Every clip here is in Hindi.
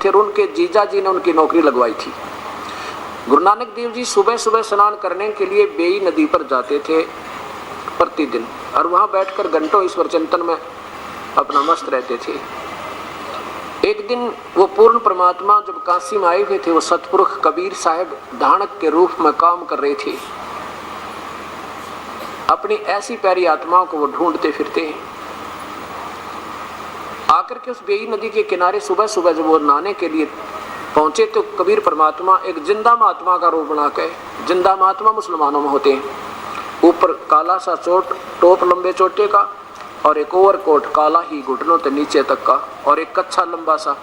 फिर उनके जीजा जी ने उनकी नौकरी लगवाई थी। गुरु नानक देव जी सुबह सुबह स्नान करने के लिए बेई नदी पर जाते थे प्रतिदिन, और वहां बैठकर घंटों ईश्वर चिंतन में अपना मस्त रहते थे। एक दिन वो पूर्ण परमात्मा जब काशी में आए हुए थे, वो सतपुरुष कबीर साहब धानक के रूप में काम कर रहे थे। अपनी ऐसी प्यारी आत्माओं को वो ढूंढते फिरते हैं। आकर के उस बेई नदी के किनारे सुबह सुबह जब वो नहाने के लिए पहुंचे तो कबीर परमात्मा एक जिंदा महात्मा का रूप बना के, जिंदा महात्मा मुसलमानों में होते हैं, ऊपर काला सा टोप लंबे चोटे का, और एक ओवरकोट काला ही घुटनों से नीचे तक का, और एक कच्छा लंबा सा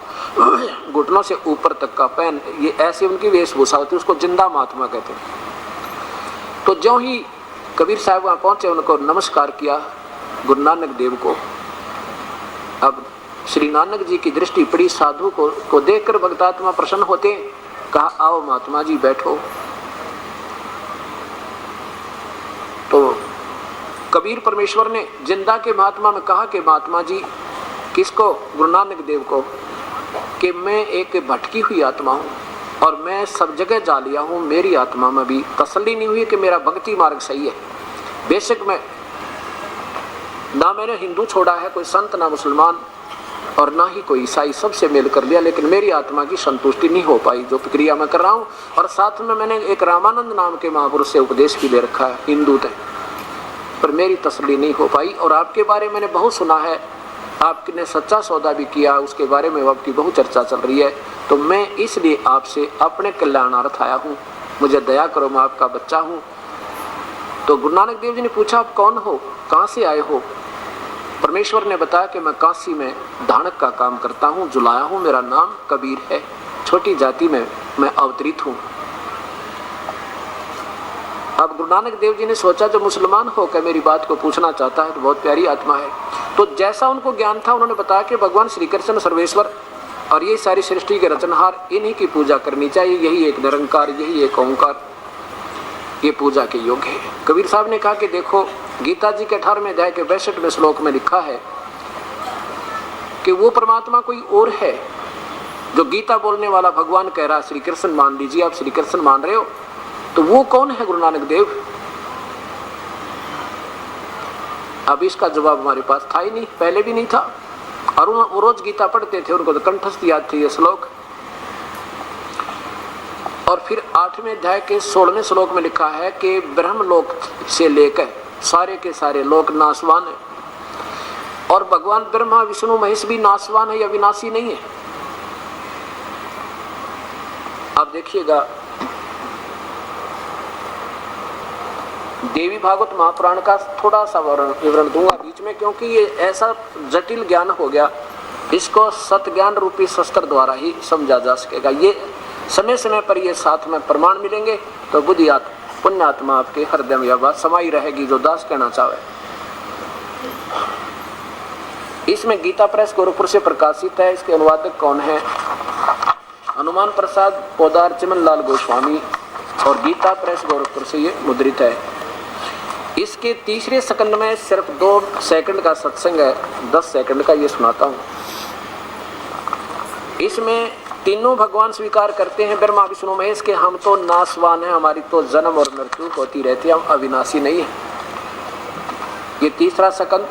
घुटनों से ऊपर तक का पहन, ये ऐसी उनकी वेशभूषा होती है, उसको जिंदा महात्मा कहते हैं। तो ज्यों ही कबीर साहब वहां पहुंचे, उनको नमस्कार किया गुरु नानक देव को। अब श्री नानक जी की दृष्टि पड़ी साधु को देखकर भक्तात्मा प्रसन्न होते, कहा आओ महात्मा जी बैठो। तो कबीर परमेश्वर ने जिंदा के महात्मा में कहा कि महात्मा जी, किसको? गुरु नानक देव को, कि मैं एक भटकी हुई आत्मा हूँ और मैं सब जगह जा लिया हूँ, मेरी आत्मा में भी तसल्ली नहीं हुई कि मेरा भक्ति मार्ग सही है। बेशक मैं ना मैंने हिंदू छोड़ा है, कोई संत ना मुसलमान और ना ही कोई ईसाई, सबसे मेल कर लिया, लेकिन मेरी आत्मा की संतुष्टि नहीं हो पाई जो प्रक्रिया मैं कर रहा हूँ। और साथ में मैंने एक रामानंद नाम के महापुरुष से उपदेश भी ले रखा है हिंदू थे, पर मेरी तसल्ली नहीं हो पाई। और आपके बारे में मैंने बहुत सुना है, आपने सच्चा सौदा भी किया, उसके बारे में आपकी बहुत चर्चा चल रही है, तो मैं इसलिए आपसे अपने कल्याणार्थ आया हूँ, मुझे दया करो, मैं आपका बच्चा हूँ। तो गुरु नानक देव जी ने पूछा आप कौन हो, कहाँ से आए हो? परमेश्वर ने बताया कि मैं काशी में धानक का काम करता हूँ, जुलाया हूँ, मेरा नाम कबीर है, छोटी जाति में मैं अवतरित हूँ। अब गुरु नानक देव जी ने सोचा जो मुसलमान होकर मेरी बात को पूछना चाहता है तो बहुत प्यारी आत्मा है। तो जैसा उनको ज्ञान था उन्होंने बताया कि भगवान श्री कृष्ण सर्वेश्वर और ये सारी सृष्टि के रचनहार, इन्हीं की पूजा करनी चाहिए, यही एक निरंकार, यही एक ओंकार, ये पूजा के योग्य है। कबीर साहब ने कहा कि देखो गीता जी के 18वें अध्याय के 62वें श्लोक में लिखा है कि वो परमात्मा कोई और है जो गीता बोलने वाला भगवान कह रहा है श्री कृष्ण मान लीजिए, आप श्री कृष्ण मान रहे हो, तो वो कौन है गुरु नानक देव? अब इसका जवाब हमारे पास था ही नहीं, पहले भी नहीं था, और वो रोज गीता पढ़ते थे, उनको तो कंठस्थ याद थे ये श्लोक। और फिर 8वें अध्याय के 16वें श्लोक में लिखा है कि ब्रह्मलोक से लेकर सारे के सारे लोक नाशवान है, और भगवान ब्रह्मा विष्णु महेश भी नाशवान है या विनाशी नहीं है। आप देखिएगा देवी भागवत महापुराण का थोड़ा सा विवरण दूंगा बीच में, क्योंकि ये ऐसा जटिल ज्ञान हो गया, इसको सत ज्ञान रूपी शस्त्र द्वारा ही समझा जा सकेगा। ये समय समय पर ये साथ में प्रमाण मिलेंगे तो बुद्धि पुण्यात्मा आपके हृदय में यह बात समाई रहेगी जो दास कहना चाहे। इसमें गीता प्रेस गोरखपुर से प्रकाशित है। इसके अनुवादक कौन है? हनुमान प्रसाद पोदार चिमन लाल गोस्वामी, और गीता प्रेस गोरखपुर से ये मुद्रित है। इसके तीसरे सेकंड में सिर्फ 2 सेकंड का सत्संग है, 10 सेकंड का ये सुनाता हूँ। इसमें तीनों भगवान स्वीकार करते हैं ब्रह्मा विष्णु महेश के, हम तो नाशवान हैं, हमारी तो जन्म और मृत्यु होती रहती है, हम अविनाशी नहीं है। ये तीसरा सेकंड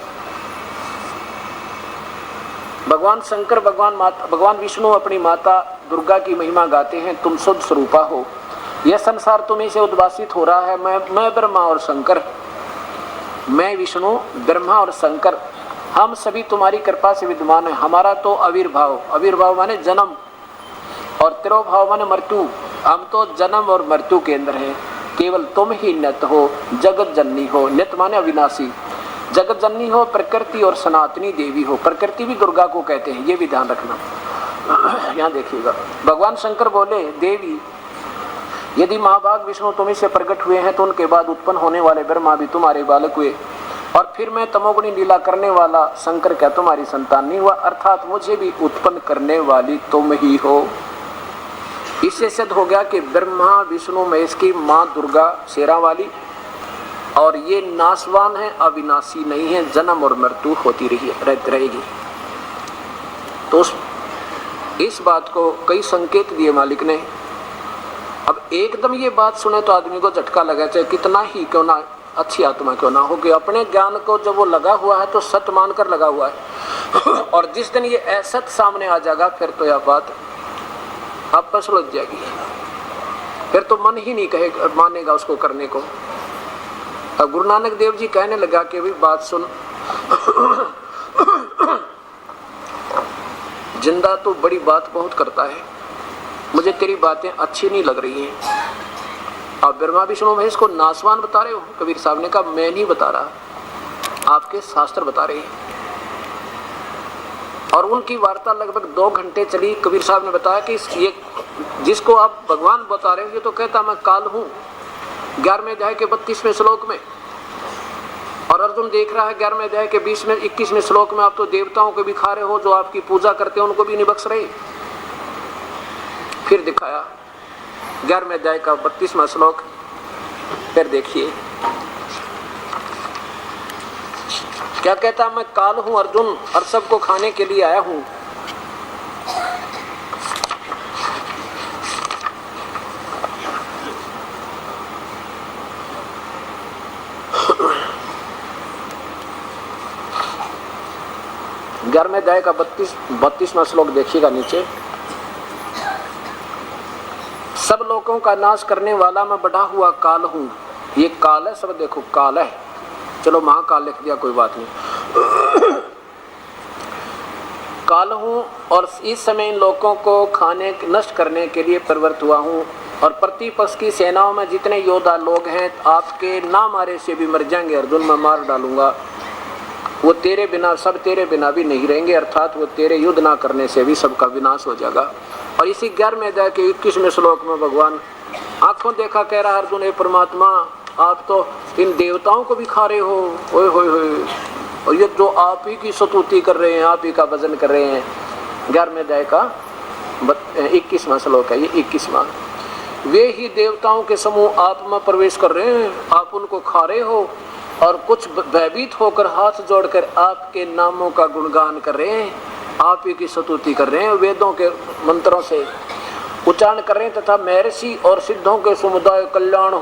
भगवान शंकर भगवान विष्णु अपनी माता दुर्गा की महिमा गाते हैं, तुम शुद्ध स्वरूपा हो, यह संसार तुम्हीं से उद्भासित हो रहा है, मैं ब्रह्मा और शंकर, मैं विष्णु ब्रह्मा और शंकर, हम सभी तुम्हारी कृपा से विद्यमान है। हमारा तो आविर्भाव माने जन्म, और तिरोभाव माने मृत्यु, हम तो जन्म और मृत्यु के अंदर है, केवल तुम ही नित हो, जगत जननी हो, नित माने अविनाशी, जगत जननी हो, प्रकृति और सनातनी देवी हो। प्रकृति भी दुर्गा को कहते हैं, ये भी ध्यान रखना। यहाँ देखिएगा भगवान शंकर बोले, देवी यदि महाभाग विष्णु तुम्हीं से प्रकट हुए हैं तो उनके बाद उत्पन्न होने वाले ब्रह्मा भी तुम्हारे बालक हुए, और फिर मैं तमोगुणी लीला करने वाला शंकर क्या तुम्हारी संतान नहीं हुआ, अर्थात मुझे भी उत्पन्न करने वाली तुम ही हो। इससे सिद्ध हो गया कि ब्रह्मा विष्णु महेश की माँ दुर्गा शेरा वाली, और ये नाशवान है, अविनाशी नहीं है, जन्म और मृत्यु होती रहेगी। तो इस बात को कई संकेत दिए मालिक ने। अब एकदम ये बात सुने तो आदमी को झटका लगा, चाहे कितना ही क्यों ना अच्छी आत्मा क्यों ना हो, कि अपने ज्ञान को जब वो लगा हुआ है तो सत्य मानकर लगा हुआ है। और जिस दिन ये असत सामने आ जाएगा फिर तो यह बात आप पर सुलझ जाएगी, फिर तो मन ही नहीं कहे मानेगा उसको करने को। अब गुरु नानक देव जी कहने लगा कि भी बात सुन, जिंदा तो बड़ी बात बहुत करता है, मुझे तेरी बातें अच्छी नहीं लग रही हैं। आप ब्रह्मा विष्णु महेश को नासवान बता रहे हो। कबीर साहब ने कहा मैं नहीं बता रहा, आपके शास्त्र बता रहे हैं। और उनकी वार्ता लगभग 2 घंटे चली। कबीर साहब ने बताया कि ये जिसको आप भगवान बता रहे हो ये तो कहता मैं काल हूँ, 11वें अध्याय के 32वें श्लोक में। और अर्जुन देख रहा है 11वें अध्याय के 21वें श्लोक में आप तो देवताओं को भी खा रहे हो, जो आपकी पूजा करते हैं उनको भी नहीं बख्श रहे। फिर दिखाया 11वें अध्याय का 32वां श्लोक, फिर देखिए क्या कहता, मैं काल हूं अर्जुन और सबको खाने के लिए आया हूं। ग्यारहवें अध्याय का 32वां श्लोक देखिएगा नीचे, सब लोगों का नाश करने वाला मैं बढ़ा हुआ काल हूं। ये काल है, सब देखो काल है, चलो महाकाल लिख दिया कोई बात नहीं। काल हूं और इस समय इन लोगों को खाने नष्ट करने के लिए प्रवृत्त हुआ हूं। और प्रतिपक्ष की सेनाओं में जितने योद्धा लोग हैं आपके ना मारे से भी मर जाएंगे अर्जुन, मैं मार डालूंगा। वो तेरे बिना, सब तेरे बिना भी नहीं रहेंगे, अर्थात वो तेरे युद्ध ना करने से भी सबका विनाश हो जाएगा। और इसी 11वें अध्याय के 21वें श्लोक में भगवान आंखों देखा कह रहा अर्जुन, हे परमात्मा आप तो इन देवताओं को भी खा रहे हो, ओए होए होए, और ये जो आप ही की स्तुति कर रहे हैं, आप ही का भजन कर रहे हैं। 11वें अध्याय का 21वां श्लोक है ये, 21वां। वे ही देवताओं के समूह आप में प्रवेश कर रहे हैं, आप उनको खा रहे हो और कुछ भयभीत होकर हाथ जोड़कर आपके नामों का गुणगान कर रहे हैं, आप ही की स्तुति कर रहे हैं, वेदों के मंत्रों से उच्चारण कर रहे हैं तथा महर्षि और सिद्धों के समुदाय कल्याण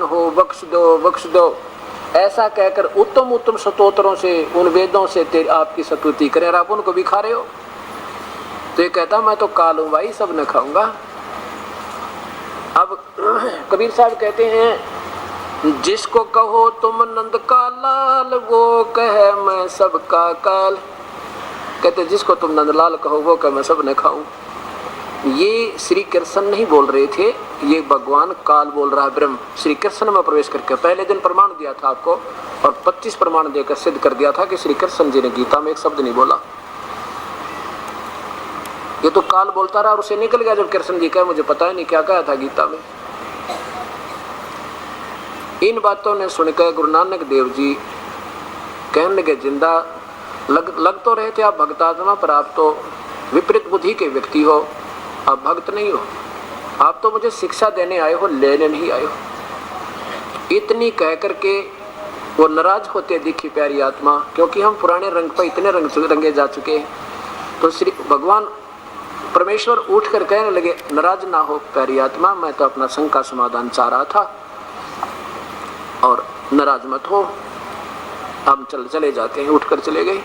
हो, बख्श दो ऐसा कहकर उत्तम उत्तम स्तोत्रों से उन वेदों से तेरी आपकी स्तुति करें, आप उनको भी खा रहे हो। तो ये कहता मैं तो काल हूं भाई, सब न खाऊंगा। अब कबीर साहब कहते हैं, जिसको कहो तुम नंद का लाल वो कहे मैं सबका काल। कहते जिसको तुम नंदलाल कहो वो कहे मैं सब न खाऊं। ये श्री कृष्ण नहीं बोल रहे थे, ये भगवान काल बोल रहा है। ब्रह्म श्री कृष्ण में प्रवेश करके पहले दिन प्रमाण दिया था आपको और 25 प्रमाण देकर सिद्ध कर दिया था कि श्री कृष्ण जी ने गीता में एक शब्द नहीं बोला। ये तो काल बोलता रहा और उसे निकल गया जब कृष्ण जी कहे मुझे पता ही नहीं क्या कहा था गीता में। इन बातों ने सुनकर गुरु नानक देव जी कहने लगे, जिंदा लग तो रहे थे आप भक्तात्मा, पर आप तो विपरीत बुद्धि के व्यक्ति हो, आप भक्त नहीं हो, आप तो मुझे शिक्षा देने आए हो, लेने नहीं आए हो। इतनी कह करके वो नाराज होते दिखी प्यारी आत्मा, क्योंकि हम पुराने रंग पर इतने रंगे जा चुके हैं। तो श्री भगवान परमेश्वर उठ कर कहने लगे, नाराज ना हो प्यारी आत्मा, मैं तो अपना शंका समाधान चाह रहा था और नाराज मत हो, हम चले जाते हैं। उठकर चले गए।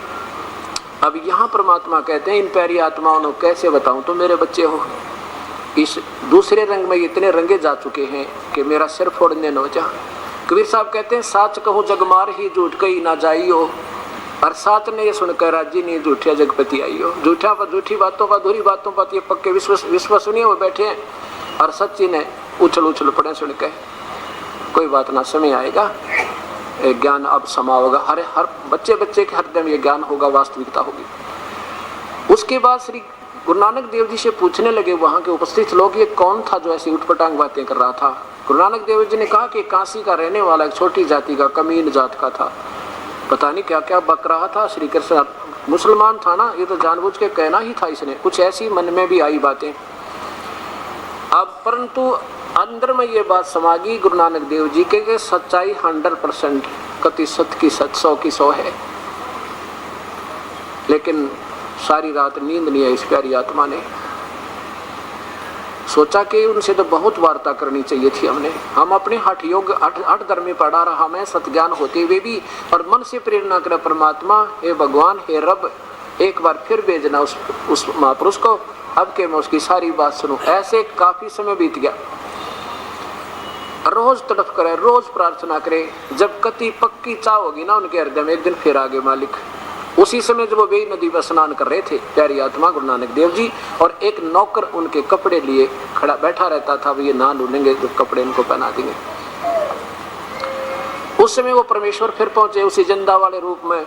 अब यहाँ परमात्मा कहते हैं, इन प्यारी आत्माओं को कैसे बताऊं, तो मेरे बच्चे हो, इस दूसरे रंग में इतने रंगे जा चुके हैं कि मेरा सिर फोड़ने न जा। कबीर साहब कहते हैं, साच कहो जगमार ही झूठ कही ना जाइयो, और साथ ने ये सुनकर राजी नहीं झूठिया जगपति आइयो। झूठा पर झूठी बातों पर, अधूरी बातों पर ये पक्के विश्वसनीय हो बैठे हैं और सच्ची ने उछल पड़े सुनकर। कोई बात ना, समय आएगा, ज्ञान अब समा होगा, हर बच्चे के हृदय में ये ज्ञान होगा, वास्तविकता होगी। उसके बाद श्री गुरु नानक देव जी से पूछने लगे वहां के उपस्थित लोग, ये कौन था जो ऐसी उठपटांग बातें कर रहा था। गुरु नानक देव जी ने कहा कि काशी का रहने वाला एक छोटी जाति का, कमीन जात का था, पता नहीं क्या क्या बक रहा था। श्री कृष्ण मुसलमान था ना, ये तो जानबूझ के कहना ही था इसने, कुछ ऐसी मन में भी आई बातें। अब परंतु अंदर में ये बात समा गई गुरु नानक देव जी के सच्चाई 100% कति 100 की 100 है, लेकिन सारी रात नींद नहीं आई इस प्यारी आत्मा ने। सोचा कि उनसे तो बहुत वार्ता करनी चाहिए थी हमने। हम अपने हठ योग हठ धर्म में पढ़ा रहा, हमें सत्ज्ञान होते हुए भी और मन से प्रेरणा कर परमात्मा, हे भगवान, हे रब, एक बार फिर भेजना उस महापुरुष को, अब के मैं उसकी सारी बात सुनूं। ऐसे काफी समय बीत गया। रोज तड़फ करे, रोज प्रार्थना करे। जब कति पक्की चाह होगी ना उनके हृदय में, एक दिन फिर आगे मालिक। उसी समय जब वो वेई नदी पर स्नान कर रहे थे प्यारी आत्मा गुरु नानक देव जी, और एक नौकर उनके कपड़े लिए खड़ा बैठा रहता था, ये नहा लूलेंगे तो कपड़े इनको पहना देंगे। उस समय वो परमेश्वर फिर पहुंचे उसी जिंदा वाले रूप में,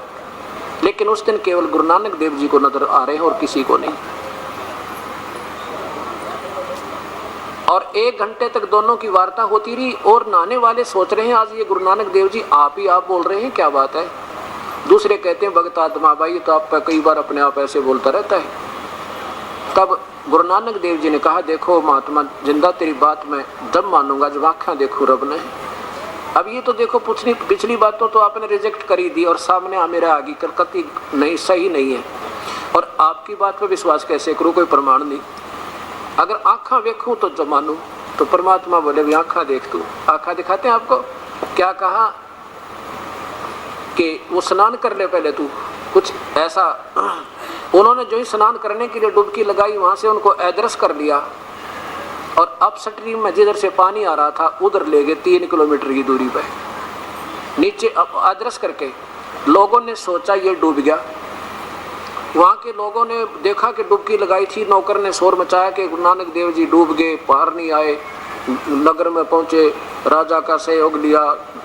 लेकिन उस दिन केवल गुरु नानक देव जी को नजर आ रहे हैं और किसी को नहीं। और 1 घंटे तक दोनों की वार्ता होती रही और नहाने वाले सोच रहे हैं आज ये गुरु नानक देव जी आप ही आप बोल रहे हैं, क्या बात है। दूसरे कहते हैं भगत आत्मा भाई तो आप कई बार अपने आप ऐसे बोलता रहता है। तब गुरु नानक देव जी ने कहा, देखो महात्मा जिंदा तेरी बात मैं जब मानूंगा जब आँखें देखो रब ने। अब ये तो देखो पिछली बातों तो आपने रिजेक्ट करी दी और सामने आ मेरा आगे कलकत्ती नहीं सही नहीं है, और आपकी बात पर विश्वास कैसे करूँ, कोई प्रमाण नहीं। अगर आँखा देखूं तो जब मानूं। तो परमात्मा बोले भी आँखा देख तू। आँखा दिखाते हैं आपको। क्या कहा कि वो स्नान कर ले पहले तू, कुछ ऐसा। उन्होंने जो ही स्नान करने के लिए डुबकी लगाई वहां से उनको अदृश्य कर लिया, और अप स्ट्रीम में जिधर से पानी आ रहा था उधर ले गए 3 किलोमीटर की दूरी पे नीचे अदृश्य करके। लोगों ने सोचा ये डूब गया। वहां के लोगों ने देखा कि डुबकी लगाई थी, नौकर ने शोर मचाया कि गुरु नानक देव जी डूब गए, बाहर नहीं आए। नगर में पहुंचे, राजा का सहयोग लिया,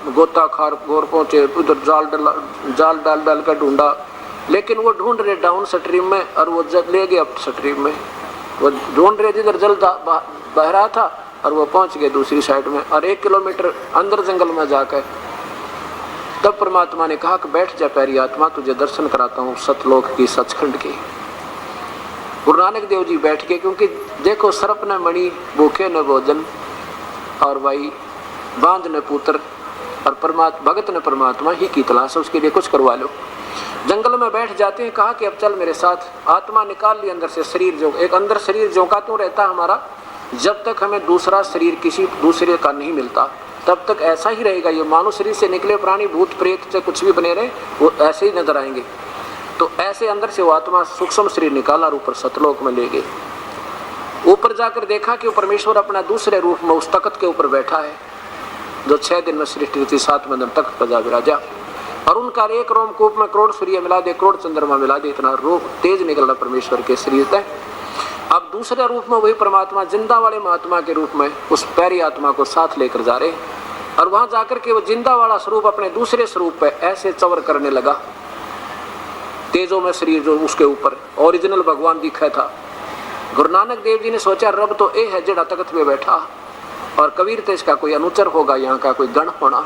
गोताखार गोर पहुंचे, उधर जाल डाल कर ढूंढा, लेकिन वो ढूंढ रहे डाउन स्ट्रीम में और वो ले गए अप स्ट्रीम में। वो ढूंढ रहे जिधर जल बह रहा था और वो पहुंच गए दूसरी साइड में, और 1 किलोमीटर अंदर जंगल में जाकर तब परमात्मा ने कहा कि बैठ जा प्यारी आत्मा, तुझे दर्शन कराता हूँ सतलोक की, सचखंड की। गुरु नानक देव जी बैठ के, क्योंकि देखो सर्प न मणि भूखे न भोजन, और भाई बांध न पुत्र, और भगत ने परमात्मा ही की तलाश, उसके लिए कुछ करवा लो। जंगल में बैठ जाते हैं। कहा कि अब चल मेरे साथ। आत्मा निकाल ली अंदर से शरीर, जो एक अंदर शरीर झोंका तो रहता हमारा, जब तक हमें दूसरा शरीर किसी दूसरे का नहीं मिलता तब तक ऐसा ही रहेगा। ये मानव शरीर से निकले प्राणी भूत प्रेत से कुछ भी बने रहे वो ऐसे ही नजर आएंगे। तो ऐसे अंदर से वो आत्मा सूक्ष्म शरीर निकाला और ऊपर सतलोक में ले गए। ऊपर जाकर देखा कि वो परमेश्वर अपना दूसरे रूप में उस तख्त के ऊपर बैठा है जो 6 दिन में सृष्टि थी, 7वें दिन तख्त पर जा विराजा, और उनका एक रोमकूप में करोड़ सूर्य मिला दे, करोड़ चंद्रमा मिला दे, इतना रूप तेज निकल रहा परमेश्वर के शरीर से। अब दूसरे रूप में वही परमात्मा जिंदा वाले महात्मा के रूप में उस प्यारी आत्मा को साथ लेकर जा रहे, और वहां जाकर के वो जिंदा वाला स्वरूप अपने दूसरे स्वरूप पे ऐसे चवर करने लगा। तेजों में शरीर जो उसके ऊपर ओरिजिनल भगवान दिखा था। गुरु नानक देव जी ने सोचा रब तो ए है जेड़ा तख्त पे बैठा, और कबीर तो इसका कोई अनुचर होगा, यहाँ का कोई गण होना।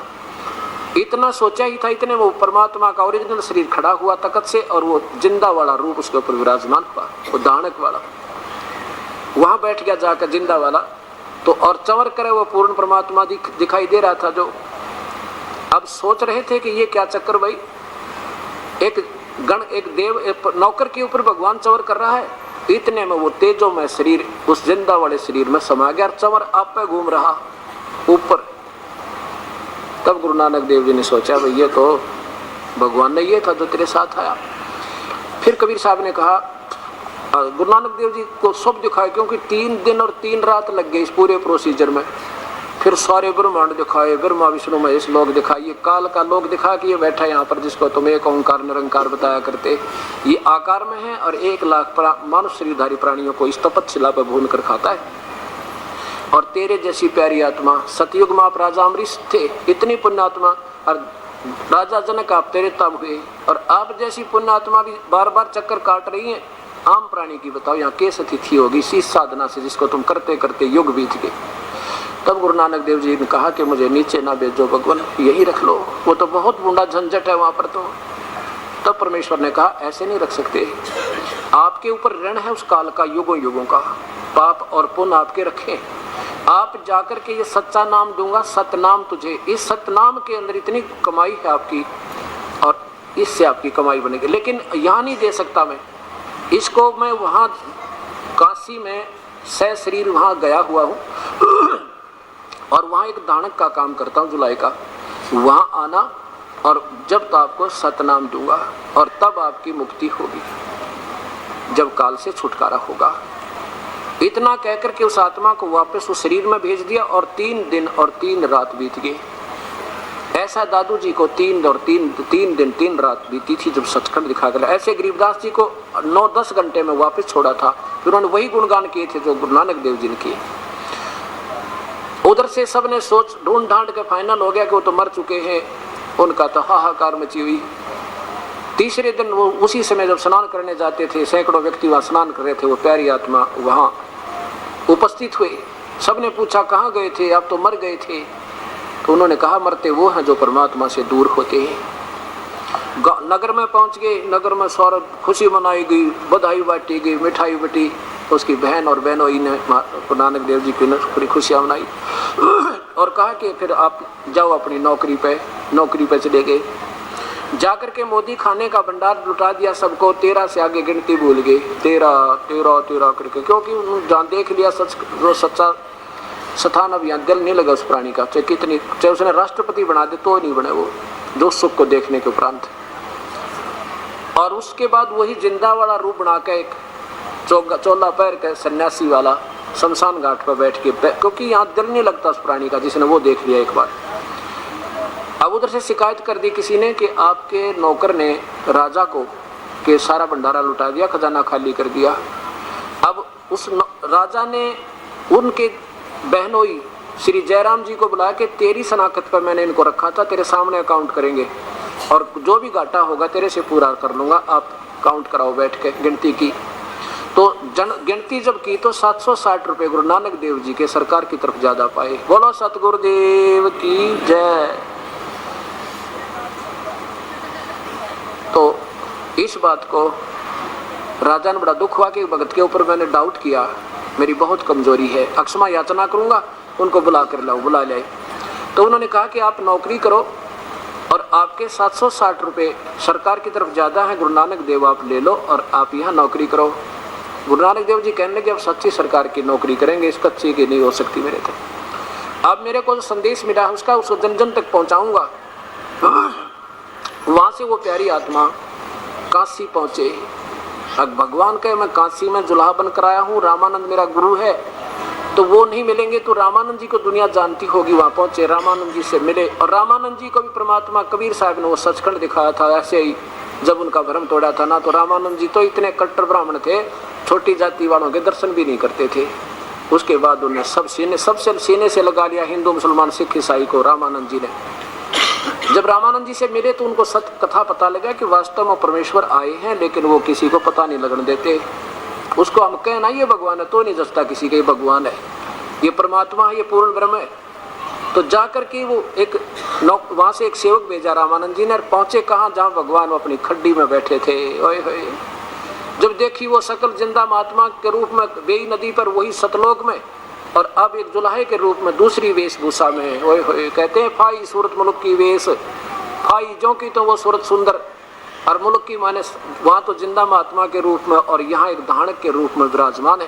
इतना सोचा ही था, इतने वो परमात्मा का ओरिजिनल शरीर खड़ा हुआ तख्त से, और वो जिंदा वाला रूप उसके ऊपर विराजमान हुआ, वो दानक वाला वहां बैठ गया जाकर जिंदा वाला। तो और चवर करे वो पूर्ण परमात्मा दिखाई दे रहा था। जो अब सोच रहे थे कि ये क्या चक्कर भाई, एक गण एक देव एक नौकर के ऊपर भगवान चवर कर रहा है। इतने में वो तेजों में शरीर उस जिंदा वाले शरीर में समा गया, चवर आप पे घूम रहा ऊपर। तब गुरु नानक देव जी ने सोचा भाई ये तो भगवान ने ये था जो तेरे साथ आया। फिर कबीर साहब ने कहा, गुरु नानक देव जी को सब दिखाए, क्योंकि 3 दिन और 3 रात लग गए इस पूरे प्रोसीजर में। फिर सारे ब्रह्मांड दिखाए, ब्रह्मा विष्णु महेश लोग दिखाए, काल का लोग दिखा कि ये बैठा यहाँ पर जिसको तुम एक ओंकार निरंकार बताया करते, ये आकार में है और 1 लाख मानव शरीरधारी प्राणियों को इस तपस्या पर भून कर खाता है। और तेरे जैसी प्यारी आत्मा सतयुग में आप राजा अमरीश थे, इतनी पुण्यात्मा, और राजा जनक आप तेरे तब हुए, और आप जैसी पुण्यात्मा भी बार बार चक्कर काट रही है। आम प्राणी की बताओ यहाँ कैसे तिथि होगी इस साधना से जिसको तुम करते करते युग बीत गए। तब गुरु नानक देव जी ने कहा कि मुझे नीचे ना भेजो भगवान, यही रख लो, वो तो बहुत बूढ़ा झंझट है वहां पर। तो तब परमेश्वर ने कहा ऐसे नहीं रख सकते, आपके ऊपर ऋण है उस काल का, युगों युगों का पाप और पुण्य आपके रखे। आप जाकर के ये सच्चा नाम दूंगा, सतनाम तुझे, इस सतनाम के अंदर इतनी कमाई है आपकी, और इससे आपकी कमाई बनेगी, लेकिन यहाँ नहीं दे सकता मैं। इसको मैं वहाँ काशी में सशरीर वहाँ गया हुआ हूँ और वहाँ एक दानक का काम करता हूँ, जुलाई का। वहाँ आना और जब तो आपको सतनाम दूंगा और तब आपकी मुक्ति होगी, जब काल से छुटकारा होगा। इतना कहकर के उस आत्मा को वापस उस शरीर में भेज दिया और 3 दिन और 3 रात बीत गए। ऐसा दादू जी को 3 दिन 3 रात बीती थी जब सचखंड दिखा गया। ऐसे गरीबदास जी को 9-10 घंटे में वापस छोड़ा था। फिर उन्होंने वही गुणगान किए थे जो गुरु नानक देव जी ने किए। उधर से सबने सोच ढूंढ ढांड के फाइनल हो गया कि वो तो मर चुके हैं। उनका तो हाहाकार मची हुई। तीसरे दिन वो उसी समय जब स्नान करने जाते थे, सैकड़ों व्यक्ति वहाँ स्नान कर रहे थे, वो प्यारी आत्मा वहाँ उपस्थित हुए। सबने पूछा कहाँ गए थे, आप तो मर गए थे। तो उन्होंने कहा मरते वो हैं जो परमात्मा से दूर होते हैं। नगर में पहुंच गए। नगर में सौरभ खुशी मनाई गई, बधाई बांटी गई, मिठाई बटी। उसकी बहन और बहनोई ने नानक देव जी की बड़ी खुशियाँ मनाई और कहा कि फिर आप जाओ अपनी नौकरी पे चले गए। जाकर के मोदी खाने का भंडार लुटा दिया सबको। 13 से आगे गिनती भूल गए, 13 करके, क्योंकि जहाँ देख लिया सच जो सच्चा स्थान अब यहाँ दिल नहीं लगा उस प्राणी का। चाहे उसने राष्ट्रपति बना दे तो नहीं बने वो, जो सुख को देखने के उपरांत। और उसके बाद वही जिंदा वाला रूप बना के एक चोला पैर के सन्यासी वाला शमशान घाट पर बैठ के, क्योंकि यहाँ दिल नहीं लगता उस प्राणी का जिसने वो देख लिया एक बार। अब उधर से शिकायत कर दी किसी ने कि आपके नौकर ने राजा को के सारा भंडारा लुटा दिया, खजाना खाली कर दिया। अब उस राजा ने उनके बहनोई श्री जयराम जी को बुला के तेरी शनाख्त पर मैंने इनको रखा था, तेरे सामने अकाउंट करेंगे और जो भी घाटा होगा तेरे से पूरा कर लूंगा, आप काउंट कराओ बैठ के। गिनती की तो गिनती जब की तो 760 रुपये गुरु नानक देव जी के सरकार की तरफ ज्यादा पाए। बोलो सतगुरुदेव की जय। तो इस बात को राजा ने बड़ा दुख हुआ कि भगत के ऊपर मैंने डाउट किया, मेरी बहुत कमजोरी है, अक्षमा याचना करूंगा, उनको बुला कर लाओ। बुला लाए तो उन्होंने कहा कि आप नौकरी करो और आपके 760 रुपये सरकार की तरफ ज़्यादा है, गुरु नानक देव आप ले लो और आप यहाँ नौकरी करो। गुरु नानक देव जी कहने लगे अब सच्ची सरकार की नौकरी करेंगे, इस कच्ची की नहीं हो सकती मेरे तक। अब मेरे को जो संदेश मिला उसका उसको जन जन तक पहुँचाऊँगा। वहाँ से वो प्यारी आत्मा काशी पहुँचे। अब भगवान कहे मैं काशी में जुलाहा बन कर आया हूँ, रामानंद मेरा गुरु है, तो वो नहीं मिलेंगे तो रामानंद जी को दुनिया जानती होगी। वहाँ पहुँचे, रामानंद जी से मिले और रामानंद जी को भी परमात्मा कबीर साहब ने वो सचखंड दिखाया था। ऐसे ही जब उनका भ्रम तोड़ा था ना, तो रामानंद जी तो इतने कट्टर ब्राह्मण थे, छोटी जाति वालों के दर्शन भी नहीं करते थे। उसके बाद उन्हें सबसे सीने से लगा लिया, हिंदू मुसलमान सिख ईसाई को रामानंद जी ने। जब रामानंद जी से मिले तो उनको सत्य कथा पता लगा कि वास्तव में परमेश्वर आए हैं, लेकिन वो किसी को पता नहीं लगने देते। उसको हम कहना ये भगवान है तो नहीं जचता किसी का, ये भगवान है, ये परमात्मा है, ये पूर्ण ब्रह्म है। तो जाकर के वो एक वहां से एक सेवक भेजा रामानंद जी ने, पहुंचे कहाँ, जहाँ भगवान अपनी खड्डी में बैठे थे। ओए होए, जब देखी वो सकल जिंदा महात्मा के रूप में बेई नदी पर, वही सतलोक में, और अब एक जुलाहे के रूप में दूसरी वेशभूषा में। ओए होए, कहते हैं फाई सूरत मुल्क की वेश, फाई जो की तो वो सूरत सुंदर, और मुल्क की माने वहाँ तो जिंदा महात्मा के रूप में और यहाँ एक धानक के रूप में विराजमान है।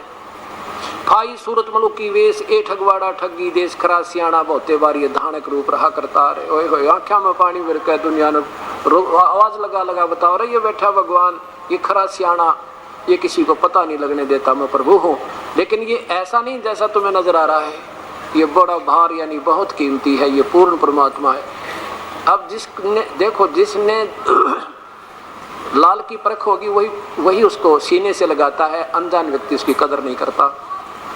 फाई सूरत मुल्क की वेश, ए ठगवाड़ा ठगी देश, खरा सियाणा बहुते बार, ये धानक रूप रहा करता रहे। ओए होए, आँखों में पानी भर के दुनिया ने आवाज लगा लगा बताओ रहे, ये बैठा भगवान, ये खरा सियाणा, ये किसी को पता नहीं लगने देता मैं प्रभु हूँ। लेकिन ये ऐसा नहीं जैसा तुम्हें नजर आ रहा है, ये बड़ा भार यानी बहुत कीमती है, ये पूर्ण परमात्मा है। अब जिसने देखो, जिसने लाल की परख होगी वही उसको सीने से लगाता है, अनजान व्यक्ति उसकी कदर नहीं करता।